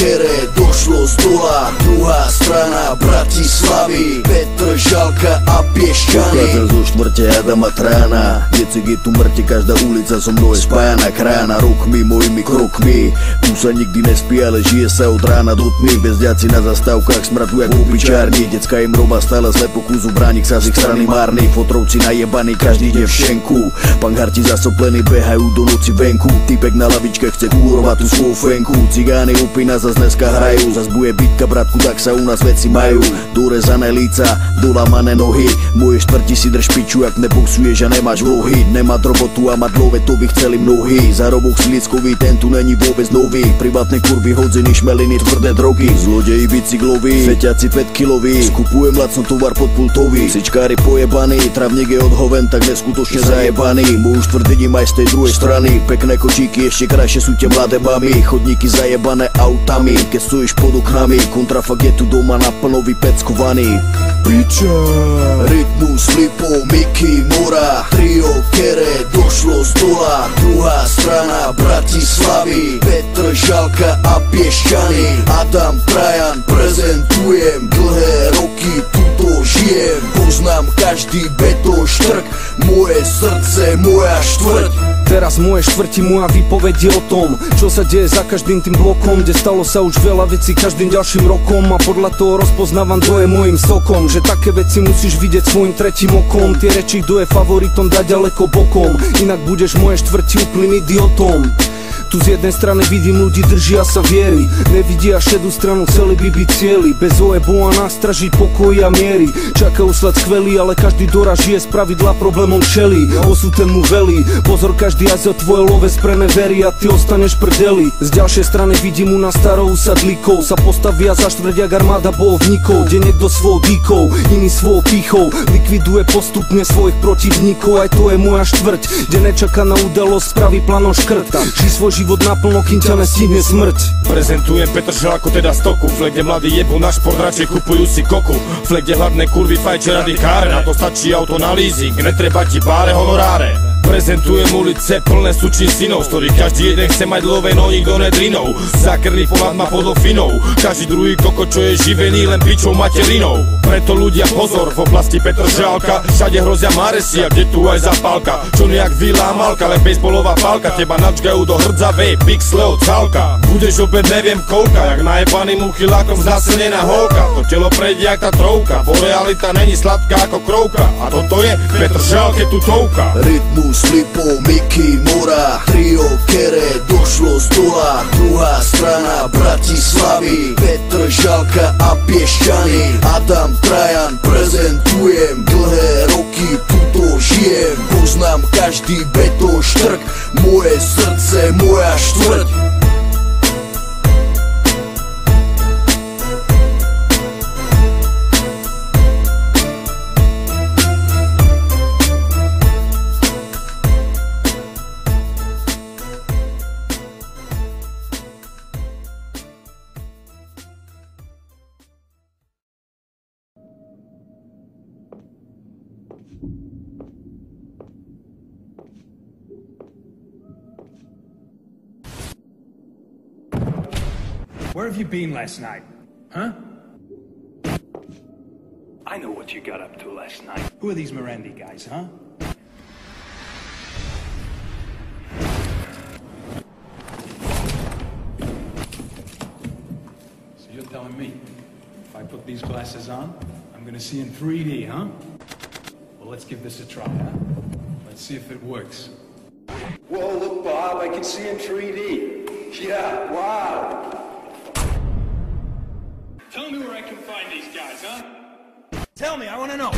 kere došlo z dola, druhá strana Bratislavy, Petržalka a Piešťany. Pochádza zo štvrte Adama Trána, decek je tu mŕte, každá ulica so mnou je spájana krána. Rokmi, mojimi krokmi, tu sa nikdy nespí, ale žije sa od rána do tmy. Bezďaci na zastávkach smradu jak opičárni, decka im roba stále zle pokusu, bránik sa z ich strany márny. Fotrovci najebaní, každý ide v šenku, pangarti zasoplení behajú do noci venku. Typek na lavičke chce kúrovať tú svoju fenku, cigány upína zas dneska hrajú, zas bude bitka bratku, tak sa u nás veci majú. Dorezané líca, dolamané nohy, moje štvrti si drž piču, jak neboxuješ a nemáš vlohy. Nemať robotu a mať love, to by chceli mnohí, zárobok slieckový, ten tu není vôbec nový. Privátne kurvy, hodziny, šmeliny, tvrdé drogy, zlodeji bicykloví, feťaci 5 kiloví, skupujem lacno tovar pod pultový. Sičkári pojebaní, travník je odhoven, tak neskutočne zajebaný. Moju štvrť vidím aj z tej druhej strany, pekné kočíky, ešte krajšie sú tie mladé mami, chodníky zajebané autami, keď stojíš pod oknami, kontrafakt je tu doma naplno vypeckovaný. Piča, Rytmus, Lipo, Miky, Mora, trio kere došlo z dola, druhá strana Bratislavy, Petržalka a Piešťany. Adam Trajan prezentujem, dlhé roky tuto žijem, poznám každý beton štrk, moje srdce, moja štvrť. Teraz moje štvrti, moja výpoveď je o tom, čo sa deje za každým tým blokom, kde stalo sa už veľa vecí každým ďalším rokom, a podľa toho rozpoznávam, kto je môjim sokom, že také veci musíš vidieť svojim tretím okom. Tie reči, kto je favoritom, dá ďaleko bokom, inak budeš moje štvrti úplným idiotom. Tu z jednej strany vidím ľudí, držia sa viery, nevidia šedú stranu, chceli by byť cieli, bez OEBO a nástraží pokoji a miery. Čakajú sled skvelý, ale každý doraz žije z pravidla problémom čelí. Osud ten mu velí, pozor, každý aj za tvoje love spreneverí a ty ostaneš prdeli. Z ďalšej strany vidím u nás starou usadlíkov, sa postavia za štvrť jak armáda bojovníkov, kde niekto svojou dýkou, iný svojou pýchou likviduje postupne svojich protivníkov. Aj to je moja štvrť, kde nečakaná udalosť spraví plán o škrt. Žij svoj život naplno, kým ťa nestihne smrť. Prezentujem Petržalku, teda stoku, flek, kde mladí jebú na šport, radšej kupujú si koku. Flek, kde hladné kurvy fajče rady káre, na to stačí auto na leasing, netreba ti báre honoráre. Prezentujem ulice plné sučných synov, z ktorých každý jeden chce mať love, no nikto nedrinou. Zákerný pohľad má podľa Finov, každý druhý koko, čo je živený len pičou materinou. Preto ľudia pozor, v oblasti Petržalka všade hrozia maresy, a kde tu aj zapálka, čo nejak vila malka, len bejsbolová pálka, teba načgajú do hrdzavej pixle od calka. Budeš opäť neviem koľka, jak najebaným uchylákom znásilnená holka. To telo prejde jak tá trovka, bo realita není sladká ako krovka, a toto je v Petržalke tutovka. Rytmus, Lipo, Miky, Mora, trio kere došlo z dola, druhá strana Bratislavy, Petržalka a Piešťany. Adam Trajan prezentujem, dlhé roky tuto žijem, poznám každý beton štrk, moje srdce, moja štvrť. Where have you been last night? Huh? I know what you got up to last night. Who are these Morandi guys, huh? So you're telling me, if I put these glasses on, I'm gonna see in 3D, huh? Well, let's give this a try, huh? Let's see if it works. Whoa, look, Bob, I can see in 3D. Yeah, wow. Tell me where I can find these guys, huh? Tell me, I wanna know.